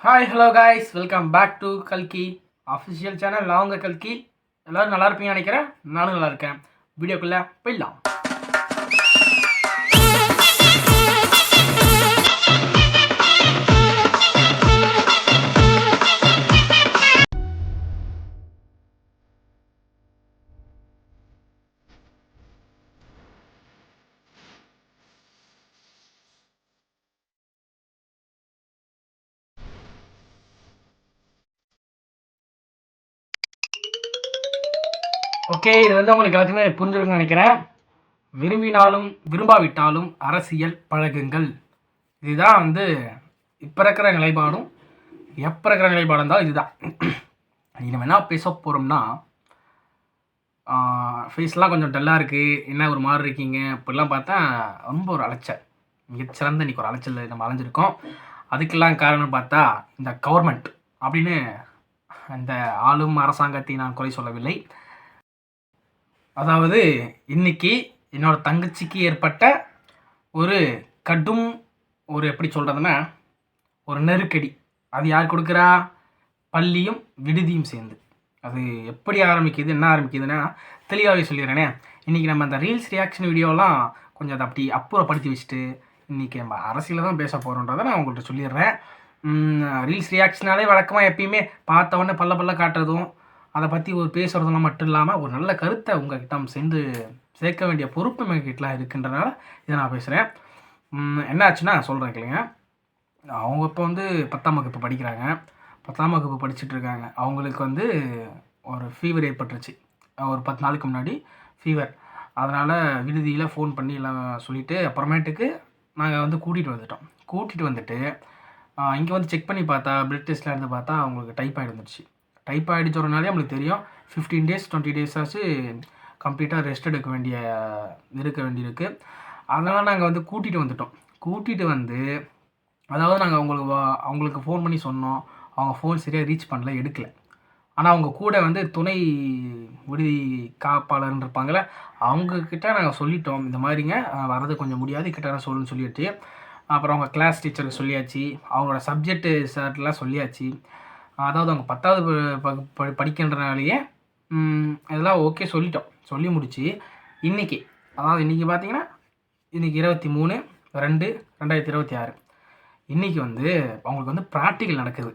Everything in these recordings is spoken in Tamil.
Hi hello guys, welcome back to கல்கி அஃபிஷியல் சேனல். நான் உங்கள் கல்கி. எல்லோரும் நல்லா இருப்பீங்கன்னு நினைக்கிறேன். நானும் நல்லா இருக்கேன். வீடியோக்குள்ளே போயிடலாம். ஓகே, இது உங்களுக்கு எல்லாத்தையுமே புரிஞ்சுருக்குன்னு நினைக்கிறேன். விரும்பினாலும் விரும்பாவிட்டாலும் அரசியல் பழகுங்கள். இதுதான் இப்போ இருக்கிற நிலைப்பாடும் எப்போ இருக்கிற நிலைப்பாடு இருந்தாலும் இதுதான். நம்ம என்ன பேச போகிறோம்னா, ஃபேஸ்லாம் கொஞ்சம் டல்லாக இருக்குது, என்ன ஒரு மாதிரி இருக்கீங்க இப்படிலாம் பார்த்தா ரொம்ப ஒரு அலைச்சல், மிகச்சிறந்த இன்றைக்கி ஒரு அலைச்சல் நம்ம அலைஞ்சிருக்கோம். அதுக்கெல்லாம் காரணம் பார்த்தா இந்த கவர்மெண்ட் அப்படின்னு இந்த ஆளும் அரசாங்கத்தை நான் குறை சொல்லவில்லை. அதாவது இன்னைக்கு என்னோடய தங்கச்சிக்கு ஏற்பட்ட ஒரு கடும் எப்படி சொல்கிறதுன்னா ஒரு நெருக்கடி. அது யார் கொடுக்குறா? பள்ளியும் விடுதியும் சேர்ந்து. அது எப்படி ஆரம்பிக்குது, என்ன ஆரம்பிக்குதுன்னா தெளிவாகவே சொல்லிடுறேனே. இன்றைக்கி நம்ம அந்த ரீல்ஸ் ரியாக்ஷன் வீடியோலாம் கொஞ்சம் அதை அப்படி அப்புறப்படுத்தி வச்சுட்டு இன்றைக்கி நம்ம அரசியலில் தான் பேச போகிறோன்றதை நான் உங்கள்கிட்ட சொல்லிடுறேன். ரீல்ஸ் ரியாக்ஷனாலே வழக்கமாக எப்பயுமே பார்த்தவொடனே பல்ல காட்டுறதும் அதை பற்றி ஒரு பேசுகிறதுலாம் மட்டும் இல்லாமல் ஒரு நல்ல கருத்தை உங்கள்கிட்ட சேர்க்க வேண்டிய பொறுப்பு எங்ககிட்டலாம் இருக்குன்றனால இதை நான் பேசுகிறேன். என்ன ஆச்சுன்னா சொல்கிறேன் கேளுங்க. அவங்க இப்போ 10ஆம் வகுப்பு படிக்கிறாங்க. 10ஆம் வகுப்பு படிச்சுட்ருக்காங்க. அவங்களுக்கு ஒரு ஃபீவர் ஏற்பட்டுருச்சு. ஒரு 10 நாளுக்கு முன்னாடி ஃபீவர். அதனால் விடுதியில் ஃபோன் பண்ணி எல்லாம் சொல்லிவிட்டு அப்புறமேட்டுக்கு நாங்கள் கூட்டிகிட்டு வந்துட்டோம். கூட்டிகிட்டு வந்துட்டு இங்கே செக் பண்ணி பார்த்தா, பிளட் டெஸ்ட்டில் இருந்து பார்த்தா அவங்களுக்கு டைப்பாய்டு வந்துடுச்சு. டைப்பாய்டு ஜுரம்னாலே நம்மளுக்கு தெரியும், 15 days 20 days ஆச்சு கம்ப்ளீட்டாக ரெஸ்ட் இருக்க வேண்டியிருக்கு. அதனால் நாங்கள் கூட்டிகிட்டு வந்துட்டோம். கூட்டிகிட்டு அதாவது நாங்கள் அவங்களுக்கு ஃபோன் பண்ணி சொன்னோம். அவங்க ஃபோன் சரியாக ரீச் பண்ணல, எடுக்கலை. ஆனால் அவங்க கூட துணை விடுதி காப்பாளர்னு இருப்பாங்களே, அவங்கக்கிட்ட நாங்கள் சொல்லிட்டோம், இந்த மாதிரிங்க வர்றது கொஞ்சம் முடியாது, கிட்ட சொல்லுன்னு சொல்லிட்டு. அப்புறம் அவங்க கிளாஸ் டீச்சருக்கு சொல்லியாச்சு, அவங்களோட சப்ஜெக்டு சார்லாம் சொல்லியாச்சு. அதாவது அவங்க 10வது படிக்கின்றனாலேயே இதெல்லாம் ஓகே சொல்லிட்டோம். சொல்லி முடித்து இன்றைக்கி பார்த்தீங்கன்னா இன்றைக்கி 23/2/2026 இன்றைக்கி அவங்களுக்கு ப்ராக்டிக்கல் நடக்குது.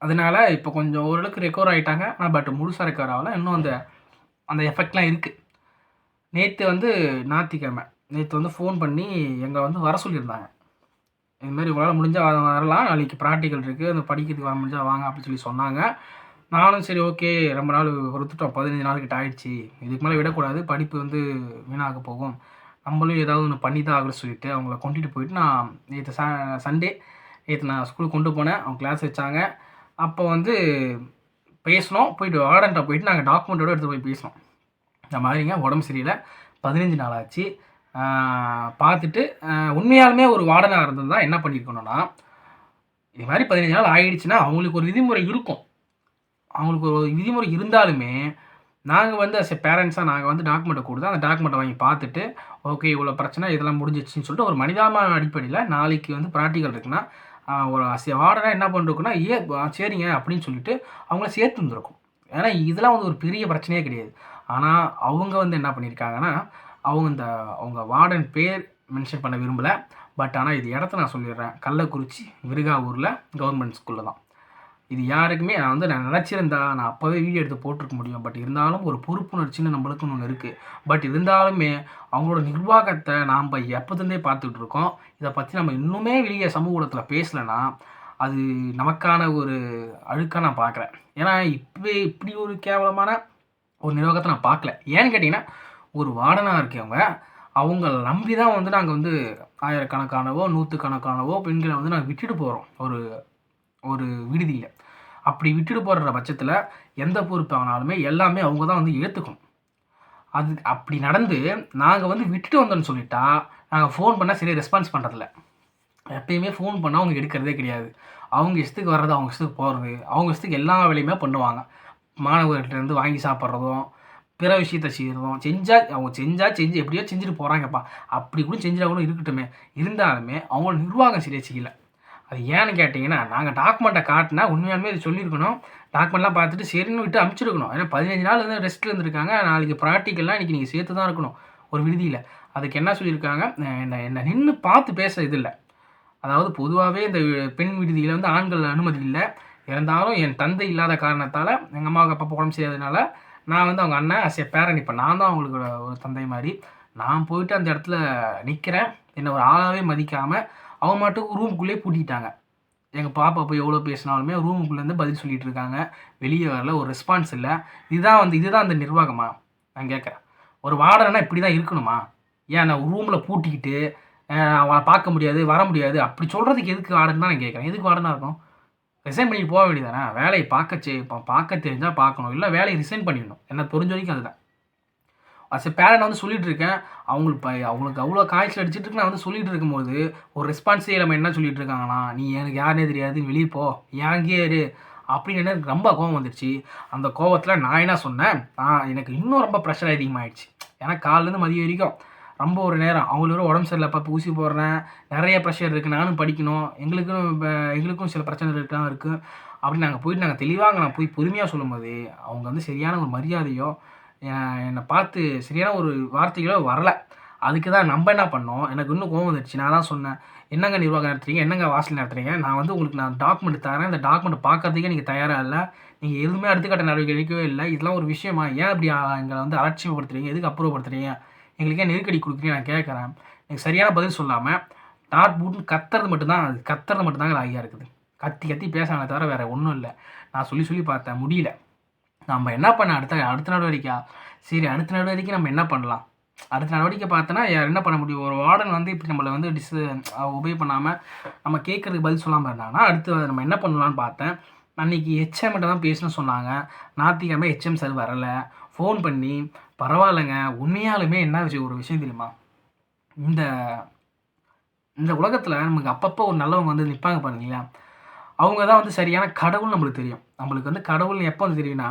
அதனால் இப்போ கொஞ்சம் ஓரளவுக்கு ரெக்கவர் ஆகிட்டாங்க. ஆனால் பட் முழுசாக ரெக்கவர் ஆகலை. இன்னும் அந்த எஃபெக்ட்லாம் இருக்குது. நேற்று ஞாயிற்றுக்கிழமை நேற்று ஃபோன் பண்ணி எங்களை வர சொல்லியிருந்தாங்க. இதுமாதிரி உங்களால் முடிஞ்சால் வரலாம், நாளைக்கு ப்ராக்டிக்கல் இருக்குது, அந்த படிக்கிறதுக்கு வர முடிஞ்சால் வாங்க அப்படின்னு சொல்லி சொன்னாங்க. நானும் சரி ஓகே, ரொம்ப நாள் கொடுத்துட்டோம், 15 நாளுக்கிட்ட ஆகிடுச்சி, இதுக்கு மேலே விடக்கூடாது, படிப்பு வீணாக போகும், நம்மளும் ஏதாவது ஒன்று பண்ணி தான் ஆகணும்னு சொல்லிவிட்டு அவங்கள கொண்டுட்டு போயிட்டு நான் நேற்று சண்டே நான் ஸ்கூலுக்கு கொண்டு போனேன். அவங்க கிளாஸ் வச்சாங்க. அப்போ பேசினோம். போயிட்டு வார்டன்ட்ட போயிட்டு நாங்கள் டாக்குமெண்ட்டோடு எடுத்து போய் பேசினோம். இந்த மாதிரிங்க உடம்பு சரியில்லை, 15 நாள் ஆச்சு. பார்த்துட்டு உண்மையாலுமே ஒரு வார்டனாக இருந்தது தான் என்ன பண்ணியிருக்கணும்னா, இது மாதிரி 15 நாள் ஆகிடுச்சுன்னா அவங்களுக்கு ஒரு விதிமுறை இருக்கும். அவங்களுக்கு ஒரு விதிமுறை இருந்தாலுமே நாங்கள் அஸ் எ பேரண்ட்ஸாக நாங்கள் டாக்குமெண்ட்டை கொடுத்து அந்த டாக்குமெண்ட்டை வாங்கி பார்த்துட்டு ஓகே இவ்வளோ பிரச்சனை இதெல்லாம் முடிஞ்சிச்சுன்னு சொல்லிட்டு ஒரு மனிதாபிமான அடிப்படையில் நாளைக்கு ப்ராக்டிக்கல் இருக்குன்னா ஒரு அஸ் எ வார்டனாக என்ன பண்ணிருக்குன்னா சரிங்க அப்படின்னு சொல்லிட்டு அவங்கள சேர்த்து வந்துருக்கும். ஏன்னா இதெல்லாம் ஒரு பெரிய பிரச்சனையே கிடையாது. ஆனால் அவங்க என்ன பண்ணியிருக்காங்கன்னா, அவங்க வார்டன் பேர் மென்ஷன் பண்ண விரும்பலை. பட் ஆனால் இது இடத்த நான் சொல்லிடுறேன். கள்ளக்குறிச்சி விருகாவூரில் கவர்மெண்ட் ஸ்கூலில் தான். இது யாருக்குமே நான் நினச்சிருந்தா நான் அப்போவே வீடியோ எடுத்து போட்டிருக்க முடியும். பட் இருந்தாலும் ஒரு பொறுப்புணர்ச்சின்னு நம்மளுக்குன்னு ஒன்று இருக்குது. பட் இருந்தாலுமே அவங்களோட நிர்வாகத்தை நாம் எப்போதுந்தே பார்த்துக்கிட்டு இருக்கோம். இதை பற்றி நம்ம இன்னுமே வெளியே சமூக ஊடகத்தில் பேசலைன்னா அது நமக்கான ஒரு அழுக்காக நான் பார்க்குறேன். ஏன்னா இப்படி ஒரு கேவலமான ஒரு நிர்வாகத்தை நான் பார்க்கல. ஏன்னு கேட்டிங்கன்னா, ஒரு வார்டனாக இருக்கவங்க அவங்கள நம்பி தான் நாங்கள் ஆயிரக்கணக்கானவோ நூற்றுக்கணக்கானவோ பெண்களை நாங்கள் விட்டுட்டு போகிறோம் ஒரு விடுதியில். அப்படி விட்டுட்டு போகிற பட்சத்தில் எந்த பொறுப்பு ஆனாலுமே எல்லாமே அவங்க தான் ஏற்றுக்கணும். அது அப்படி நடந்து நாங்கள் விட்டுட்டு வந்தோன்னு சொல்லிட்டா நாங்கள் ஃபோன் பண்ணால் சரியாக ரெஸ்பான்ஸ் பண்ணுறதில்ல. எப்பயுமே ஃபோன் பண்ணால் அவங்க எடுக்கிறதே கிடையாது. அவங்க இஷ்டத்துக்கு வர்றது, அவங்க இஷ்டத்துக்கு போகிறது, அவங்க இஷ்டத்துக்கு எல்லா வேலையுமே பண்ணுவாங்க. மாணவர்கள்ட்டேருந்து வாங்கி சாப்பிட்றதும் பிற விஷயத்தை செய்கிறதும் அவங்க செஞ்சு எப்படியோ செஞ்சுட்டு போகிறாங்கப்பா. அப்படி கூட செஞ்சால் கூட இருக்கட்டுமே, இருந்தாலுமே அவங்களோட நிர்வாகம் சரியாக செய்யலை. அது ஏன்னு கேட்டிங்கன்னா, நாங்க டாக்குமெண்ட்ட காட்டுனா உண்மையாலுமே இது சொல்லியிருக்கணும். டாக்குமெண்ட்லாம் பார்த்துட்டு சரின்னு விட்டு அனுப்பிச்சிருக்கணும். ஏன்னா 15 நாள் வந்து ரெஸ்ட்ல இருந்திருக்காங்க. நாளைக்கு ப்ராக்டிகல்லாம் இன்னைக்கு நீங்க சேர்த்து தான் இருக்கணும், ஒரு விடுதியில. அதுக்கு என்ன சொல்லியிருக்காங்க, என்ன என்ன நின்னு பார்த்து பேச இது இல்ல. அதாவது பொதுவாவே இந்த பெண் விடுதியில வந்து ஆண்கள் அனுமதி இல்ல. இருந்தாலும் என் தந்தை இல்லாத காரணத்தால, எங்க அம்மாவுக்கு அப்பப்போ உடம்பு சரியாததுனால, நான் வந்து அவங்க அண்ணன் ஆஸ் எ பேரண்ட் இப்ப நான் தான் அவங்களுக்கு ஒரு தந்தை மாரி. நான் போயிட்டு அந்த இடத்துல நிக்கிறேன். என்ன ஒரு ஆளாவே மதிக்காம, அவங்க பாட்டுக்கு ரூமுக்குள்ளேயே பூட்டிட்டாங்க. எங்க பாப்பா போய் எவ்வளோ பேசினாலுமே ரூமுக்குள்ளேருந்து பதில் சொல்லிட்டு இருக்காங்க. வெளிய வரல. ஒரு ரெஸ்பான்ஸ் இல்ல. இதுதான் அந்த நிர்வாகமா? நான் கேட்கிறேன். ஒரு வார்டன்னா இப்படி தான் இருக்கணுமா? ஏன் நான் ரூம்ல பூட்டிக்கிட்டு, அவன பார்க்க முடியாது, வர முடியாது. அப்படி சொல்றதுக்கு எதுக்கு வார்டன் தான் நான் கேட்கிறேன். எதுக்கு வார்டனா இருக்கணும்? ரிசைன் பண்ணிட்டு போ வேண்டியது தானே. வேலைய பார்க்க தெரிஞ்சா பார்க்கணும். இல்ல வேலைய ரிசைன் பண்ணிடணும். என்ன புரிஞ்ச வரைக்கும் அதுதான். அஸ் எ பேரண்ட் வந்து சொல்லிட்டு இருக்கேன். அவங்களுக்கு அவ்வளோ காய்ச்சல் அடிச்சிட்டு இருக்கு. நான் வந்து சொல்லிட்டு இருக்கும்போது, ஒரு ரெஸ்பான்ஸே இல்லாம என்ன சொல்லிட்டு இருக்காங்கன்னா, "நீ எனக்கு யாருன்னே தெரியாது. வெளிய போ. ஏன் அங்கேயே இரு." அப்படின்னு எனக்கு ரொம்ப கோவம் வந்துருச்சு. அந்த கோவத்தில நான் என்ன சொன்னேன், எனக்கு இன்னும் ரொம்ப ப்ரெஷர் அதிகமாயிடுச்சு. ஏன்னா காலைலேருந்து மதியம் வரைக்கும் ரொம்ப ஒரு நேரம். அவங்களுக்கு வேற உடம்பு சரியில்ல. அப்பப்போ ஊசி போடுறேன். நெறைய ப்ரெஷர் இருக்கு. நானும் படிக்கணும். எங்களுக்கும் சில பிரச்சனைகள் தான் இருக்கு. அப்படின்னு நாங்க தெளிவா நான் போய் பொறுமையா சொல்லும்போது, அவங்க வந்து சரியான ஒரு மரியாதையோ, என்ன பார்த்து சரியான ஒரு வார்த்தைகளோ வரல. அதுக்கு தான் நம்ப என்ன பண்ணோம், எனக்கு இன்னும் கோவம் வந்துருச்சு. நான் தான் சொன்னேன், "என்னங்க நிர்வாகம் நடத்துறீங்க? என்னங்க வாசல் நடத்துறீங்க? நான் வந்து உங்களுக்கு டாக்குமெண்ட் தரேன். இந்த டாக்குமெண்ட் பார்க்கறதுக்கே நீங்க தயாரா இல்ல. நீங்க எதுவுமே அடுத்த கட்ட நடவடிக்கை எடுக்கவே இல்ல. இதெல்லாம் ஒரு விஷயமா? ஏன் இப்படி எங்கள வந்து அலட்சியப்படுத்துறீங்க? எதுக்கு அப்புறப்படுத்துறீங்க? எங்களுக்கு ஏன் நெருக்கடி குடுக்குறீங்க?" நான் கேட்கறேன். எனக்கு சரியான பதில் சொல்லாம, டாட் பூட்ன்னு கத்துறது மட்டும் தான் கத்துறது மட்டும் தாங்க லாகியா இருக்குது. கத்தி கத்தி பேசுறாங்களே தவிர வேற ஒண்ணும் இல்ல. நான் சொல்லி சொல்லி பார்த்தேன். முடியல. நம்ம என்ன பண்ண அடுத்த அடுத்த நடவடிக்கையா? சரி அடுத்த நடவடிக்கை நம்ம என்ன பண்ணலாம்? அடுத்த நடவடிக்கை பார்த்தோன்னா, என்ன பண்ண முடியும்? ஒரு வார்டன் வந்து இப்படி நம்மள வந்து ஒபே பண்ணாம, நம்ம கேட்கறதுக்கு பதில் சொல்லாம இருந்தாங்கன்னா, அடுத்து நம்ம என்ன பண்ணலான்னு பார்த்தேன். அன்னைக்கு ஹெச்எம்ட்ட தான் பேசணும்னு சொன்னாங்க. ஞாயித்துக்கிழமை ஹெச்எம் சார் வரல. ஃபோன் பண்ணி, "பரவாயில்லங்க, உண்மையாலுமே என்ன ஒரு விஷயம் தெரியுமா? இந்த இந்த உலகத்தில நமக்கு அப்பப்போ ஒரு நல்லவங்க வந்து நிப்பாங்க பாருங்களேன். அவங்க தான் வந்து சரியான கடவுள்னு நம்மளுக்கு தெரியும். நம்மளுக்கு வந்து கடவுள்னு எப்போ வந்து தெரியும்னா,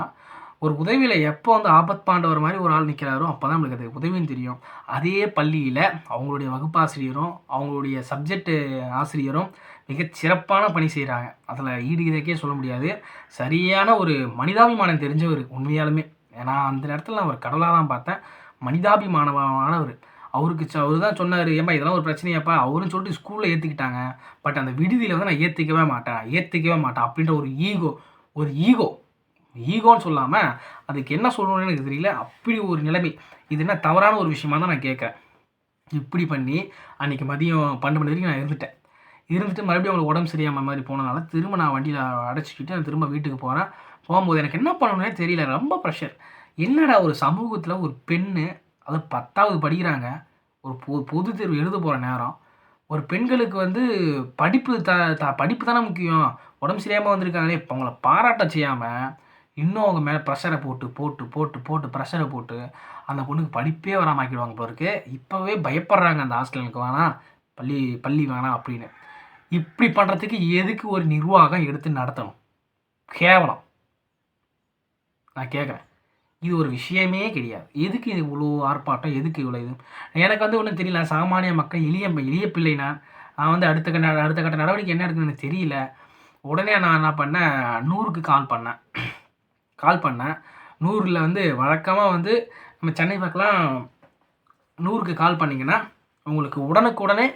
ஒரு உதவியில எப்போ வந்து ஆபத்பாண்டவர் மாரி ஒரு ஆள் நிற்கிறாரோ, அப்பதான் நம்மளுக்கு அது உதவின்னு தெரியும். அதே பள்ளியில அவங்களுடைய வகுப்பாசிரியரும், அவங்களுடைய சப்ஜெக்ட் ஆசிரியரும் மிகச் சிறப்பான பணி செய்றாங்க. அதில ஈடு இணைக்கே சொல்ல முடியாது. சரியான ஒரு மனிதாபிமானம் தெரிஞ்சவரு உண்மையாலுமே. ஏன்னா, அந்த நேரத்தில நான் ஒரு கடவுளா தான் பார்த்தேன். மனிதாபிமானமானவரு. அவரு தான் சொன்னாரு, "ஏம்மா இதெல்லாம் ஒரு பிரச்சனையாப்பா?" அவருன்னு சொல்லிட்டு ஸ்கூல்ல ஏத்துக்கிட்டாங்க. பட் அந்த விடுதியில வந்து நான் ஏத்துக்கவே மாட்டேன் அப்படின்ற ஒரு ஈகோ ஈகோன்னு சொல்லாம, அதுக்கு என்ன சொல்லணும்னு எனக்கு தெரியல. அப்படி ஒரு நிலைமை. இது என்ன தவறான ஒரு விஷயமா தான் நான் கேட்கிறேன். இப்படி பண்ணி அன்னைக்கு மதியம் 12 மணி வரைக்கும் நான் இருந்துட்டேன். இருந்துட்டு மறுபடியும் அவங்களுக்கு உடம்பு சரியாம மாரி போனனால, திரும்ப நான் வண்டியில அடைச்சுக்கிட்டு நான் திரும்ப வீட்டுக்கு போறேன். போம்போது எனக்கு என்ன பண்ணணும்னே தெரியல. ரொம்ப ப்ரெஷர். என்னடா ஒரு சமூகத்தில ஒரு பெண்ணு, அதுவும் 10வது படிக்கிறாங்க. ஒரு பொதுத் தேர்வு எழுத போற நேரம். ஒரு பெண்களுக்கு வந்து படிப்பு த த படிப்பு தானே முக்கியம். உடம்பு சரியில்லாம வந்திருக்காங்களே, இப்ப அவங்கள பாராட்ட செய்யாம, இன்னும் அவங்க மேல பிரஷர போட்டு பிரஷர போட்டு, அந்த பொண்ணுக்கு படிப்பே வராம ஆக்கிடுவாங்க போல இருக்கு. இப்பவே பயப்படுறாங்க அந்த ஹாஸ்டல் எனக்கு வேணாம், பள்ளி பள்ளி வேணாம் அப்படின்னு. இப்படி பண்றதுக்கு எதுக்கு ஒரு நிர்வாகம் எடுத்து நடத்தணும்? கேவலம். நான் கேட்கிறேன். இது ஒரு விஷயமே கிடையாது. எதுக்கு இது இவ்ளோ ஆர்ப்பாட்டம்? எதுக்கு இவ்ளோ இது? எனக்கு வந்து ஒண்ணும் தெரியல. சாமானிய மக்கள், எளிய பிள்ளை நான். நான் வந்து அடுத்த கட்ட நடவடிக்கை என்ன எடுக்கணும்னு எனக்கு தெரியல. உடனே நான் என்ன பண்ணேன், 100க்கு கால் பண்ணேன். கால் பண்ணேன். 100ல வந்து வழக்கமா வந்து நம்ம சென்னை பக்கம்லாம் 100க்கு கால் பண்ணீங்கன்னா, உங்களுக்கு உடனுக்குடனே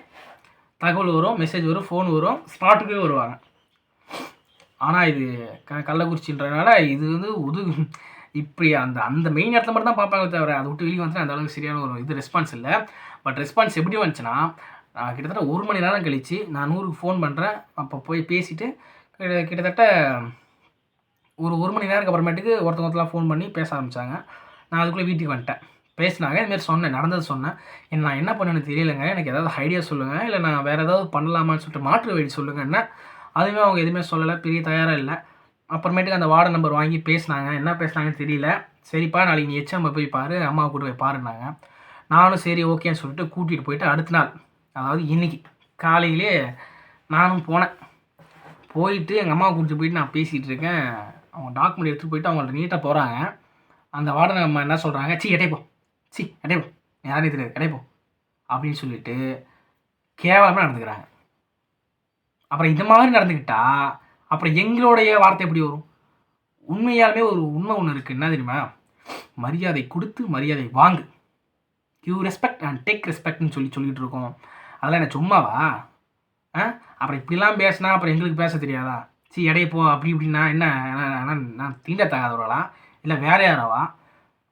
தகவல் வரும், மெசேஜ் வரும், ஃபோன் வரும், ஸ்பாட்டுக்கே வருவாங்க. ஆனா இது கள்ளக்குறிச்சின்றனால இது வந்து இப்படி அந்த அந்த மெயின் இடத்துல மட்டும் தான் பார்ப்பாங்களே தவிர, அதை விட்டு வெளிய வந்துட்டா அந்த அளவுக்கு சரியான ஒரு ரெஸ்பான்ஸ் இல்ல. பட் ரெஸ்பான்ஸ் எப்படி வந்துச்சுன்னா, கிட்டத்தட்ட 1 மணி நேரம் கழிச்சு நான் 100க்கு ஃபோன் பண்றேன். அப்போ போய் பேசிட்டு கிட்டத்தட்ட ஒரு 1 மணி நேரத்துக்கு அப்புறமேட்டுக்கு ஒருத்தவங்கலாம் ஃபோன் பண்ணி பேச ஆரம்பிச்சாங்க. நான் அதுக்குள்ள வீட்டுக்கு வந்துட்டேன். பேசினாங்க. இது மாரி சொன்னேன். நடந்தது சொன்னேன். நான் என்ன பண்ணேன்னு தெரியலங்க. எனக்கு ஏதாவது ஐடியா சொல்லுங்க. இல்ல நான் வேற ஏதாவது பண்ணலாமான்னு சொல்லிட்டு மாற்று வழி சொல்லுங்கன்னேன். அதுவுமே அவங்க எதுவுமே சொல்லல. பெரிய தயாரா இல்ல. அப்புறமேட்டுக்கு அந்த வார்டன் நம்பர் வாங்கி பேசினாங்க. என்ன பேசினாங்கன்னு தெரியல. சரிப்பா நாளைக்கு நீ ஹெச்எம்ம போய் பாரு. அம்மாவ கூட்டு போய் பாருன்னாங்க. நானும் சரி ஓகேன்னு சொல்லிட்டு கூட்டிட்டு போயிட்டு அடுத்த நாள், அதாவது இன்னைக்கு காலையிலேயே நானும் போனேன். போயிட்டு எங்க அம்மாவ கூட்டிட்டு போயிட்டு நான் பேசிட்டு இருக்கேன். அவங்க டாக்குமெண்ட் எடுத்துட்டு போயிட்டு அவங்கள்ட்ட நீட்டா போறாங்க. அந்த வார்டன் அம்மா என்ன சொல்றாங்க, "ச்சீ எடைய போ. ச்சீ எடைய போ. யாருன்னே தெரியாது. எடைய போ." அப்படின்னு சொல்லிட்டு கேவலமா நடந்துக்கிறாங்க. அப்புறம் இந்த மாதிரி நடந்துக்கிட்டா அப்புறம் எங்களுடைய வார்த்தை எப்படி வரும்? உண்மையாலுமே ஒரு உண்மை ஒன்று இருக்குது, என்ன தெரியுமா? மரியாதை கொடுத்து மரியாதை வாங்கு. யூ ரெஸ்பெக்ட் அண்ட் டேக் ரெஸ்பெக்ட்னு சொல்லிட்டு இருக்கோம். அதெல்லாம் என்ன சும்மாவா? அப்புறம் இப்படிலாம் பேசினா அப்புறம் எங்களுக்கு பேச தெரியாதா? சரி இடையே போ அப்படி இப்படின்னா என்ன? நான் தீண்டத்தகாதவர்களா இல்லை வேற யாராவா?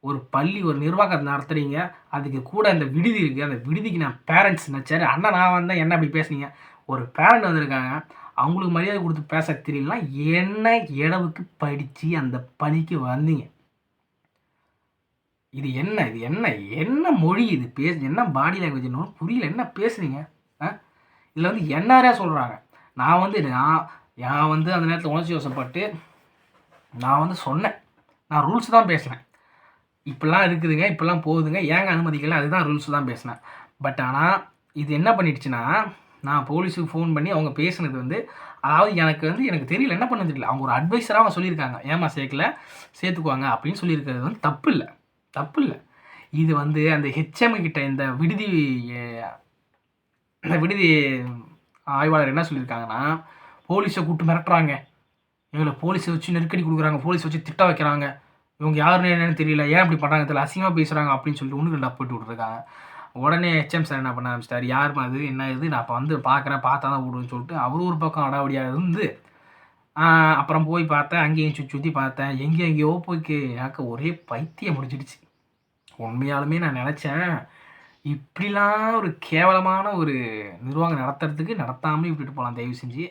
ஒரு பள்ளி ஒரு நிர்வாகத்தை நடத்துறீங்க, அதுக்கு கூட அந்த விடுதி இருக்குது, அந்த விடுதிக்கு நான் பேரண்ட்ஸ் நினச்சாரு அண்ணா நான் வந்தேன், என்ன அப்படி பேசுனீங்க? ஒரு பேரண்ட் வந்திருக்காங்க, அவங்களுக்கு மரியாதை கொடுத்து பேச தெரியலனா என்ன இடவுக்கு படித்து அந்த பணிக்கு வந்தீங்க? இது என்ன இது என்ன என்ன மொழி இது? என்ன பாடி லாங்குவேஜ் புரியல, என்ன பேசுறீங்க? இதில் வந்து என்னாரே சொல்கிறாங்க. நான் வந்து அந்த நேரத்தில் உணர்ச்சி வசப்பட்டு நான் வந்து சொன்னேன், நான் ரூல்ஸ் தான் பேசுனேன். இப்படிலாம் இருக்குதுங்க, இப்படிலாம் போகுதுங்க, ஏங்க அனுமதிக்கல, அதுதான் ரூல்ஸ் தான் பேசினேன். பட் ஆனால் இது என்ன பண்ணிடுச்சுன்னா, நான் போலீஸுக்கு ஃபோன் பண்ணி அவங்க பேசுனது வந்து அதாவது எனக்கு தெரியல, என்ன பண்ண தெரியல. அவங்க ஒரு அட்வைஸராக அவங்க சொல்லியிருக்காங்க, ஏமா சேர்க்கல சேர்த்துக்குவாங்க அப்படின்னு சொல்லியிருக்கிறது வந்து தப்பு இல்லை. இது வந்து அந்த ஹெச்எம் கிட்ட இந்த விடுதி ஆய்வாளர் என்ன சொல்லியிருக்காங்கன்னா, போலீஸை கூப்பிட்டு மிரட்டுறாங்க, இவங்களை போலீஸை வச்சு நெருக்கடி கொடுக்குறாங்க, போலீஸை வச்சு திட்ட வைக்கிறாங்க, இவங்க யாருன்னு என்னன்னு தெரியல, ஏன் இப்படி பண்ணுறாங்க தெரியல, அசிங்கமாக பேசுகிறாங்க அப்படின்னு சொல்லிட்டு ஒன்று ரெண்டு போட்டு விட்ருக்காங்க. உடனே ஹெச்எம் சார் என்ன பண்ண ஆரம்பிச்சிட்டார், யாருமா அது என்ன இது, நான் இப்போ வந்து பார்க்குறேன், பார்த்தா தான் விடுன்னு சொல்லிட்டு அவர் ஒரு பக்கம் அடாவடியாக இருந்து அப்புறம் போய் பார்த்தேன், அங்கேயும் சுற்றி பார்த்தேன், எங்கேயோ போய் எனக்கு ஒரே பைத்தியம் முடிச்சிடுச்சு. உண்மையாலுமே நான் நினச்சேன், இப்படிலாம் ஒரு கேவலமான ஒரு நிர்வாகம் நடத்துறதுக்கு நடத்தாமல் விட்டுட்டு போகலாம் தயவு செஞ்சு.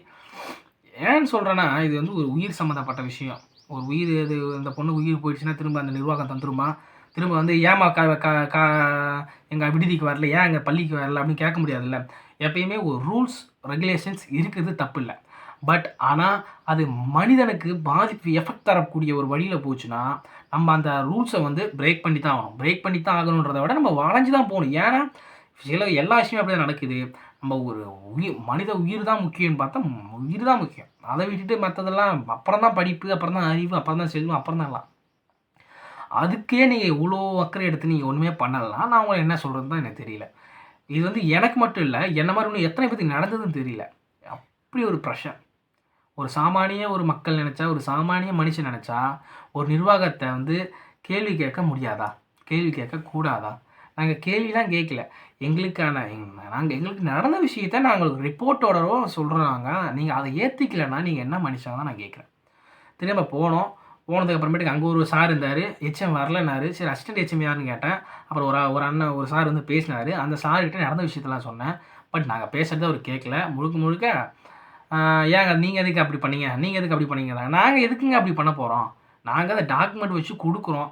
ஏன்னு சொல்கிறேன்னா, இது வந்து ஒரு உயிர் சம்மந்தப்பட்ட விஷயம். ஒரு உயிர் இது இந்த பொண்ணுக்கு உயிர் போயிடுச்சுன்னா திரும்ப அந்த நிர்வாகம் தந்துருமா? திரும்ப வந்து ஏமா எங்கள் விடுதிக்கு வரல, ஏன் எங்கள் பள்ளிக்கு வரல அப்படின்னு கேட்க முடியாதுல்ல. எப்பயுமே ஒரு ரூல்ஸ் ரெகுலேஷன்ஸ் இருக்குது, தப்பு இல்லை. பட் ஆனால் அது மனிதனுக்கு பாதிப்பு எஃபெக்ட் தரக்கூடிய ஒரு வழியில் போச்சுன்னா நம்ம அந்த ரூல்ஸை வந்து பிரேக் பண்ணி தான் ஆகணுன்றதை விட நம்ம வளைஞ்சு தான் போகணும். ஏன்னா எல்லா விஷயமும் அப்படி தான் நடக்குது. நம்ம ஒரு மனித உயிர் தான் முக்கியம்னு பார்த்தா உயிர் தான் முக்கியம். அதை விட்டுட்டு மற்றதெல்லாம் அப்புறம் தான் படிப்பு, அப்புறம் தான் அறிவு, அப்புறம் தான் செல்வம், அப்புறம் தான் எல்லாம். அதுக்கே நீங்கள் இவ்வளோ அக்கறை எடுத்து நீங்கள் ஒன்றுமே பண்ணலாம். நான் உங்களை என்ன சொல்கிறது தான் எனக்கு தெரியல. இது வந்து எனக்கு மட்டும் இல்லை, என்ன மாதிரி இன்னும் எத்தனை பேருக்கு நடந்ததுன்னு தெரியல. அப்படி ஒரு ப்ரெஷர். ஒரு சாமானிய ஒரு மக்கள் நினச்சா, ஒரு சாமானிய மனுஷன் நினச்சா ஒரு நிர்வாகத்தை வந்து கேள்வி கேட்க முடியாதா? கேள்வி கேட்கக்கூடாதா? நாங்கள் கேள்விலாம் கேட்கல, எங்களுக்கு நடந்த விஷயத்த நாங்கள் ரிப்போர்ட்டோடவோ சொல்கிறாங்க. நீங்கள் அதை ஏற்றிக்கலைன்னா நீங்கள் என்ன மனுஷங்க தான் நான் கேட்குறேன். திரும்ப போனதுக்கப்புறமேட்டுக்கு அங்கே ஒரு சார் இருந்தார், ஹெச்எம் வரலன்னாரு. சரி அசிஸ்டன்ட் ஹெச்எம் யாருன்னு கேட்டேன். அப்புறம் ஒரு அண்ணன் ஒரு சார் வந்து பேசினார். அந்த சார்கிட்ட நடந்த விஷயத்தெல்லாம் சொன்னேன். பட் நாங்கள் பேசுகிறத அவர் கேட்கல. முழுக்க ஏங்க நீங்கள் எதுக்கு அப்படி பண்ணீங்க, நீங்கள் எதுக்கு அப்படி பண்ணீங்க, நாங்கள் எதுக்குங்க அப்படி பண்ண போகிறோம், நாங்கள் அதை டாக்குமெண்ட் வச்சு கொடுக்குறோம்.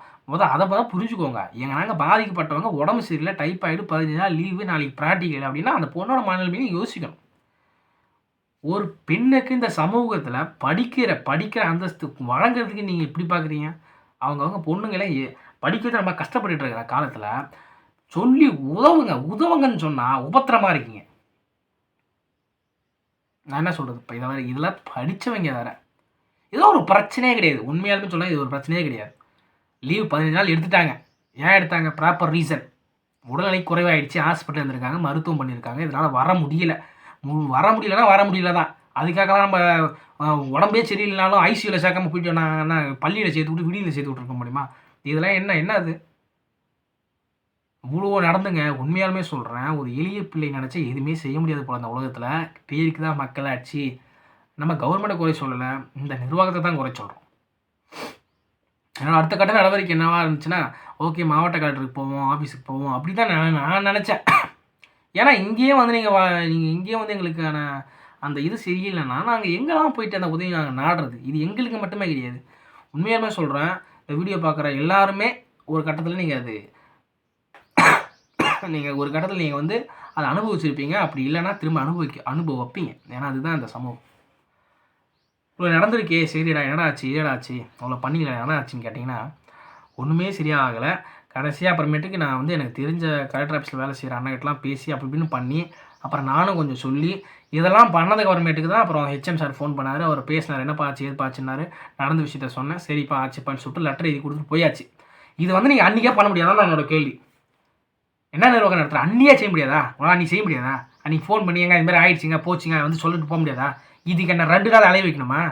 அதை தான் புரிஞ்சுக்கோங்க. நாங்கள் பாதிக்கப்பட்டவங்க உடம்பு சரியில்லை, டைப்பாய்டு, 15 நாள் லீவு, நாளைக்கு ப்ராக்டிக்கல் அப்படின்னா அந்த பொண்ணோட மனநிலைமையும் யோசிக்கணும். ஒரு பெண்ணுக்கு இந்த சமூகத்தில் படிக்கிற அந்தஸ்து வழங்குறதுக்கு நீங்கள் எப்படி பார்க்குறீங்க? அவங்க பொண்ணுங்களே படிக்கிறது நம்ம கஷ்டப்பட்டுட்டு இருக்கிற காலத்தில் சொல்லி உதவுங்கன்னு சொன்னால் உபத்திரமாக இருக்கீங்க. நான் என்ன சொல்கிறது, இப்போ இதெல்லாம் படித்தவங்க வேறு. இதெல்லாம் ஒரு பிரச்சனையே கிடையாது. உண்மையாலுமே சொன்னால் இது ஒரு பிரச்சனையே கிடையாது. லீவு 15 நாள் எடுத்துட்டாங்க. ஏன் எடுத்தாங்க? Proper reason. உடல்நிலை குறைவாயிடுச்சு, ஹாஸ்பிட்டல் இருந்திருக்காங்க, மருத்துவம் பண்ணியிருக்காங்க, இதனால் வர முடியல தான். அதுக்காகலாம் நம்ம உடம்பே சரியில்லைனாலும் ஐசியூவில் சேர்க்காம போயிட்டு நான் பள்ளியில் சேர்த்து விட்டு விடியில் சேர்த்து விட்டுருக்க முடியுமா? இதெல்லாம் என்ன அது? இவ்வளோ நடந்துங்க. உண்மையாலுமே சொல்கிறேன், ஒரு எளிய பிள்ளை நினச்சா எதுவுமே செய்ய முடியாது போல் அந்த உலகத்தில். பேருக்கு தான் மக்களாட்சி. நம்ம கவர்மெண்ட்டை குறை சொல்லலை, இந்த நிர்வாகத்தை தான் குறை சொல்கிறோம். ஏன்னா அடுத்த கட்ட நடவடிக்கை என்னவா இருந்துச்சுன்னா, ஓகே மாவட்ட கலெக்டருக்கு போவோம், ஆஃபீஸுக்கு போவோம், அப்படி தான் நான் நினச்சேன். ஏன்னா இங்கேயே வந்து நீங்கள் இங்கேயே வந்து எங்களுக்கான அந்த இது சரியில்லைன்னா நாங்கள் எங்கெல்லாம் போயிட்டு அந்த உதவி நாங்கள் நாடுறது? இது எங்களுக்கு மட்டுமே கிடையாது. உண்மையாலுமே சொல்கிறேன், இந்த வீடியோ பார்க்குற எல்லாருமே ஒரு கட்டத்தில் நீங்கள் ஒரு கட்டத்தில் நீங்கள் வந்து அதை அனுபவிச்சிருப்பீங்க. அப்படி இல்லைன்னா திரும்ப அனுபவிப்பீங்க. ஏன்னா அதுதான் இந்த சமூகம். இவ்வளோ நடந்திருக்கே, சரிடா என்னடா ஆச்சு அவ்வளோ பண்ணிக்கல, என்ன ஆச்சுன்னு கேட்டிங்கன்னா ஒன்றுமே சரியாகலை. கடைசியாக அப்புறமேட்டுக்கு நான் வந்து எனக்கு தெரிஞ்ச கலெக்டர் ஆஃபீஸில் வேலை செய்கிற அண்ணகிட்டலாம் பேசி அப்படி இப்படின்னு பண்ணி அப்புறம் நானும் கொஞ்சம் சொல்லி இதெல்லாம் பண்ணதுக்கு அப்புறமேட்டுக்கு தான் அப்புறம் ஹெச்எம் சார் ஃபோன் பண்ணார். அவர் பேசினார், என்னப்பா ஆச்சு ஏதுப்பாச்சுன்னாரு. நடந்த விஷயத்த சொன்னேன். சரிப்பா ஆச்சுப்பான்னு சொல்லிட்டு லெட்டர் எழுதி கொடுத்துட்டு போயாச்சு. இது வந்து நீங்கள் அன்றைக்கே பண்ண முடியாதான் என்னோட கேள்வி. என்ன நிர்வாகம் நடத்துகிற அன்றையே செய்ய முடியாதா? நீ செய்ய முடியாதா? அன்றைக்கி ஃபோன் பண்ணி இது மாதிரி ஆயிடுச்சுங்க போச்சுங்க வந்து சொல்லிட்டு போக முடியாதா? இதுக்கு என்ன 2 நாள் அலைய வைக்கணுமா?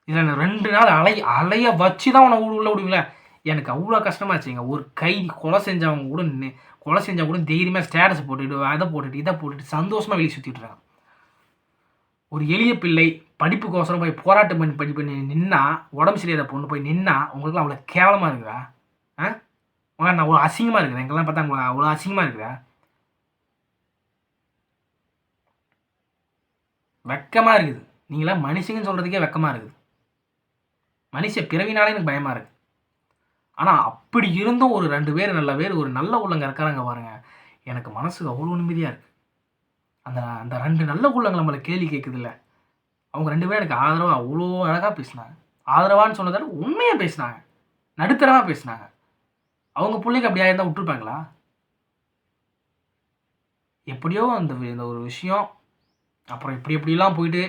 இதில் நான் 2 நாள் அலைய வச்சு தான் உன்னை உள்ள விடுவீங்களா? எனக்கு அவ்வளோ கஷ்டமாச்சுங்க. ஒரு கைதி கொலை செஞ்சவங்க கூட தைரியமாக ஸ்டேட்டஸ் போட்டுட்டு அதை போட்டுட்டு இதை போட்டுட்டு சந்தோஷமாக வெளியே சுற்றிட்டு இருக்காங்க. ஒரு எளிய பிள்ளை படிப்புக்கோசரம் போய் போராட்டம் பண்ணி நின்னா, உடம்பு சரியாத பொண்ணு போய் நின்னா, உங்களுக்குலாம் அவ்வளோ கேவலமாக இருக்குதா? நான் அவ்வளோ அசிங்கமாக இருக்குதா? எங்கெல்லாம் பார்த்தா உங்களுக்கு அவ்வளோ அசிங்கமாக இருக்குதா? வெக்கமாக இருக்குது. நீங்களாம் மனுஷங்கன்னு சொல்கிறதுக்கே வெக்கமாக இருக்குது. மனுஷ பிறவினாலே எனக்கு பயமாக இருக்குது. ஆனால் அப்படி இருந்தும் ஒரு 2 பேர் நல்ல பேர் ஒரு நல்ல உள்ளங்க இருக்காங்க பாருங்க, எனக்கு மனசுக்கு அவ்வளோ நிம்மதியாக இருக்குது. அந்த 2 நல்ல உள்ளங்கள் நம்மளை கேள்வி கேட்குதுல்ல, அவங்க 2 பேரும் எனக்கு ஆதரவாக அவ்வளோ அழகாக பேசினாங்க. ஆதரவான்னு சொன்னதால உண்மையாக பேசினாங்க, நடுத்தரமாக பேசினாங்க. அவங்க பிள்ளைக்கு அப்படியா இருந்தால் விட்டுருப்பாங்களா? எப்படியோ இந்த ஒரு விஷயம் அப்புறம் இப்படிலாம் போயிட்டு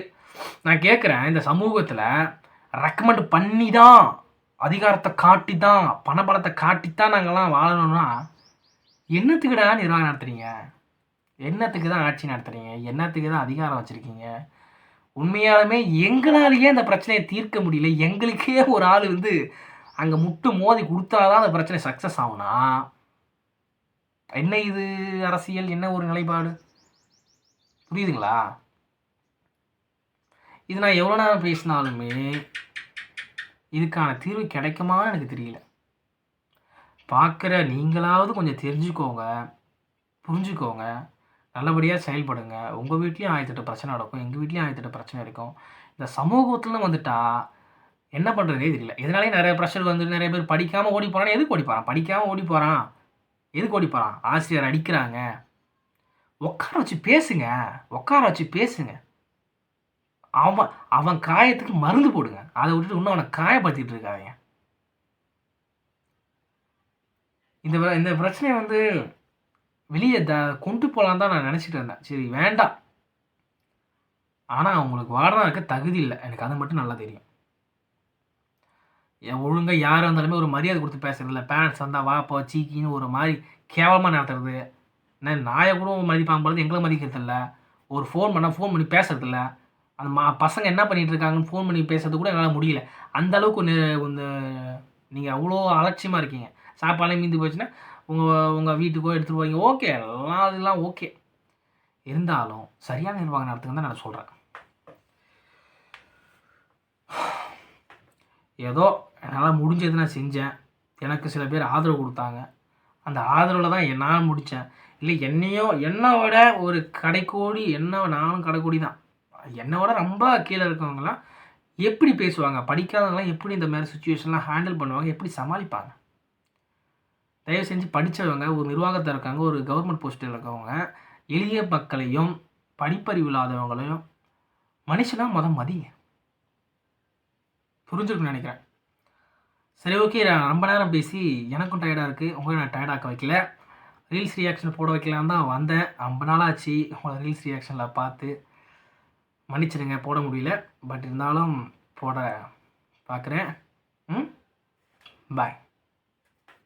நான் கேட்குறேன், இந்த சமூகத்தில் ரெக்கமெண்ட் பண்ணி தான், அதிகாரத்தை காட்டி தான், பணபலத்தை காட்டித்தான் நாங்கள்லாம் வாழணும்னா என்னத்துக்குடா நிர்வாகம் நடத்துறீங்க? என்னத்துக்கு தான் ஆட்சி நடத்துறீங்க? என்னத்துக்கு தான் அதிகாரம் வச்சுருக்கீங்க? உண்மையாலுமே எங்களாலேயே அந்த பிரச்சனையை தீர்க்க முடியல, எங்களுக்கே ஒரு ஆள் வந்து அங்கே முட்டு மோதி கொடுத்தா தான் அந்த பிரச்சனை சக்ஸஸ் ஆகுனா என்ன இது அரசியல்? என்ன ஒரு நிலைப்பாடு? புரியுதுங்களா? இது நான் எவ்வளோ நேரம் பேசினாலுமே இதுக்கான தீர்வு கிடைக்குமான்னு எனக்கு தெரியல. பார்க்குற நீங்களாவது கொஞ்சம் தெரிஞ்சுக்கோங்க, புரிஞ்சுக்கோங்க, நல்லபடியாக செயல்படுங்க. உங்கள் வீட்லேயும் 1008 பிரச்சனை நடக்கும், எங்கள் வீட்லேயும் 1008 பிரச்சனை இருக்கும். இந்த சமூகத்தில் வந்துட்டா என்ன பண்ணுறதே தெரியல. இதனாலே நிறைய ப்ரெஷர் வந்து நிறைய பேர் படிக்காமல் ஓடி போகிறான். எதுக்கு ஓடி போகிறான்? படிக்காமல் ஓடி போகிறான். எதுக்கு ஓடி போகிறான்? ஆசிரியர் அடிக்கிறாங்க. உட்கார வச்சு பேசுங்க, உட்கார வச்சு பேசுங்க. அவன் காயத்துக்கு மருந்து போடுங்க. அதை விட்டுட்டு இன்னும் அவனை காயப்படுத்திட்டு இருக்காங்க. இந்த பிரச்சனையை வந்து வெளியே கொண்டு போகலான்னு தான் நான் நினச்சிட்டு இருந்தேன். சரி வேண்டாம், ஆனால் அவங்களுக்கு வார்டனாக இருக்க தகுதி இல்லை, எனக்கு அது மட்டும் நல்லா தெரியும். ஒழுங்காக யாராக இருந்தாலுமே ஒரு மரியாதை கொடுத்து பேசுறதில்ல. பேரண்ட்ஸ் வந்தால் வா போ சீக்கின்னு ஒரு மாதிரி கேவலமாக நடத்துறது. நாயை கூட மதிப்பாங்க பொழுது எங்களை மதிக்கிறதில்ல. ஒரு ஃபோன் பண்ணி பேசுறதில்ல. அந்த பசங்க என்ன பண்ணிகிட்டு இருக்காங்கன்னு ஃபோன் பண்ணி பேசுறது கூட என்னால் முடியல. அந்த அளவுக்கு நீங்கள் அவ்வளோ அலட்சியமாக இருக்கீங்க. சாப்பாடே மீந்து போச்சுன்னா உங்கள் வீட்டுக்கோ எடுத்துகிட்டு போவீங்க. ஓகே, அதெல்லாம் ஓகே. இருந்தாலும் சரியான நிர்வாகம் நடத்துங்க தான் நான் சொல்கிறேன். ஏதோ என்னால் முடிஞ்சது நான் செஞ்சேன். எனக்கு சில பேர் ஆதரவு கொடுத்தாங்க. அந்த ஆதரவில் தான் நான் முடித்தேன். இல்லை என்னோட ஒரு கடைக்கோடி நானும் கடைக்கோடி தான். என்னோட ரொம்ப கீழே இருக்கவங்கலாம் எப்படி பேசுவாங்க? படிக்காதவங்களாம் எப்படி இந்த மாதிரி சுச்சுவேஷன்லாம் ஹேண்டில் பண்ணுவாங்க? எப்படி சமாளிப்பாங்க? தயவு செஞ்சு படித்தவங்க, ஒரு நிர்வாகத்தில் இருக்காங்க, ஒரு கவர்மெண்ட் போஸ்ட்டில் இருக்கவங்க, எளிய மக்களையும் படிப்பறிவு இல்லாதவங்களையும் மனுஷனாக மதிங்க. புரிஞ்சுக்கணும்னு நினைக்கிறேன். சரி ஓகே, நான் ரொம்ப நேரம் பேசி எனக்கும் டயர்டாக இருக்குது. உங்களை நான் டயர்டாக்க வைக்கல. ரீல்ஸ் ரியாக்ஷன் போட வைக்கலான்னு தான் வந்தேன். ரொம்ப நாளாச்சு உங்களை ரீல்ஸ் ரியாக்ஷனில் பார்த்து. மன்னிச்சிடுங்க, போட முடியல. பட் இருந்தாலும் போட பார்க்குறேன். பாய்.